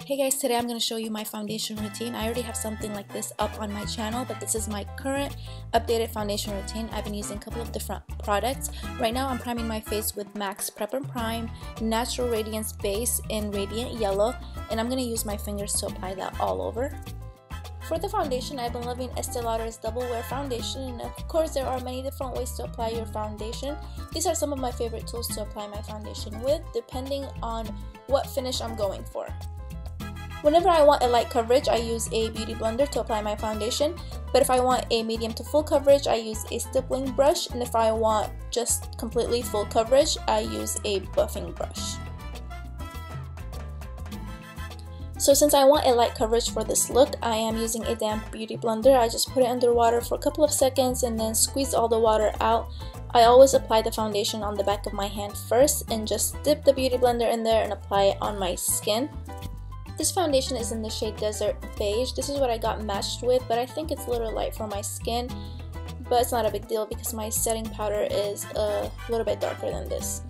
Hey guys, today I'm going to show you my foundation routine. I already have something like this up on my channel, but this is my current updated foundation routine. I've been using a couple of different products. Right now I'm priming my face with MAC's Prep and Prime Natural Radiance Base in Radiant Yellow, and I'm going to use my fingers to apply that all over. For the foundation, I've been loving Estee Lauder's Double Wear Foundation, and of course there are many different ways to apply your foundation. These are some of my favorite tools to apply my foundation with, depending on what finish I'm going for. Whenever I want a light coverage, I use a beauty blender to apply my foundation, but if I want a medium to full coverage, I use a stippling brush, and if I want just completely full coverage, I use a buffing brush. So since I want a light coverage for this look, I am using a damp beauty blender. I just put it under water for a couple of seconds and then squeeze all the water out. I always apply the foundation on the back of my hand first and just dip the beauty blender in there and apply it on my skin. This foundation is in the shade Desert Beige. This is what I got matched with, but I think it's a little light for my skin, but it's not a big deal because my setting powder is a little bit darker than this.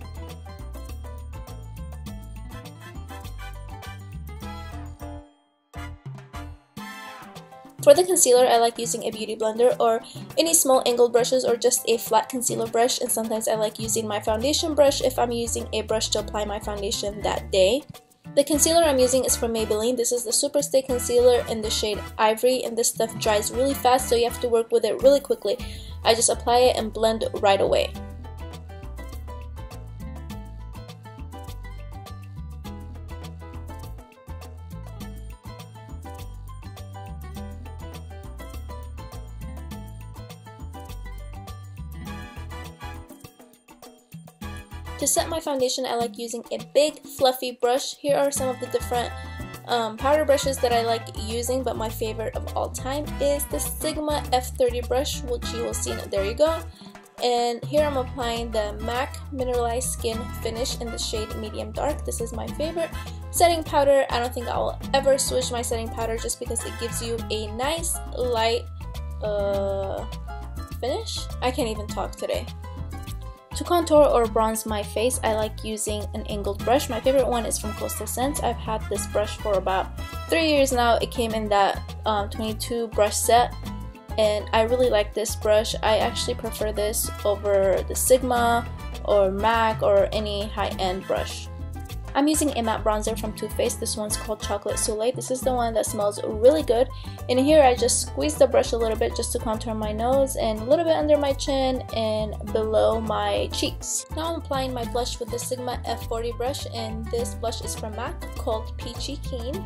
For the concealer, I like using a beauty blender or any small angled brushes or just a flat concealer brush, and sometimes I like using my foundation brush if I'm using a brush to apply my foundation that day. The concealer I'm using is from Maybelline. This is the Stay Concealer in the shade Ivory, and this stuff dries really fast, so you have to work with it really quickly. I just apply it and blend right away. To set my foundation, I like using a big fluffy brush. Here are some of the different powder brushes that I like using, but my favorite of all time is the Sigma F30 brush, which you will see. There you go. And here I'm applying the MAC Mineralized Skin Finish in the shade Medium Dark. This is my favorite setting powder. I don't think I will ever switch my setting powder just because it gives you a nice light finish. I can't even talk today. To contour or bronze my face, I like using an angled brush. My favorite one is from ColorStay. I've had this brush for about 3 years now. It came in that 22 brush set, and I really like this brush. I actually prefer this over the Sigma or MAC or any high-end brush. I'm using a matte bronzer from TooFaced. This one's called Chocolate Soleil. This is the one that smells really good. And here I just squeeze the brush a little bit just to contour my nose and a little bit under my chin and below my cheeks. Now I'm applying my blush with the Sigma F40 brush, and this blush is from MAC called Peachykeen.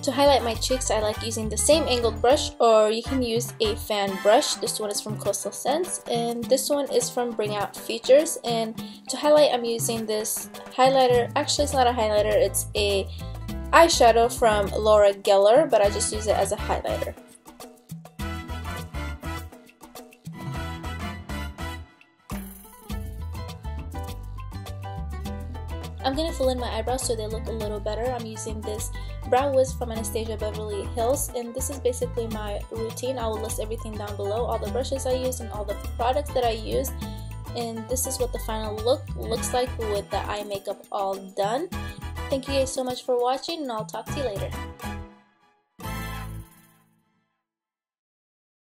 To highlight my cheeks, I like using the same angled brush, or you can use a fan brush. This one is from ColorStay, and this one is from Bring Out Features. And to highlight, I'm using this highlighter. Actually, it's not a highlighter, it's a eyeshadow from Laura Geller, but I just use it as a highlighter. I'm going to fill in my eyebrows so they look a little better. I'm using this brow wiz from Anastasia Beverly Hills, and this is basically my routine. I will list everything down below, all the brushes I use and all the products that I use, and this is what the final look looks like with the eye makeup all done. Thank you guys so much for watching, and I'll talk to you later.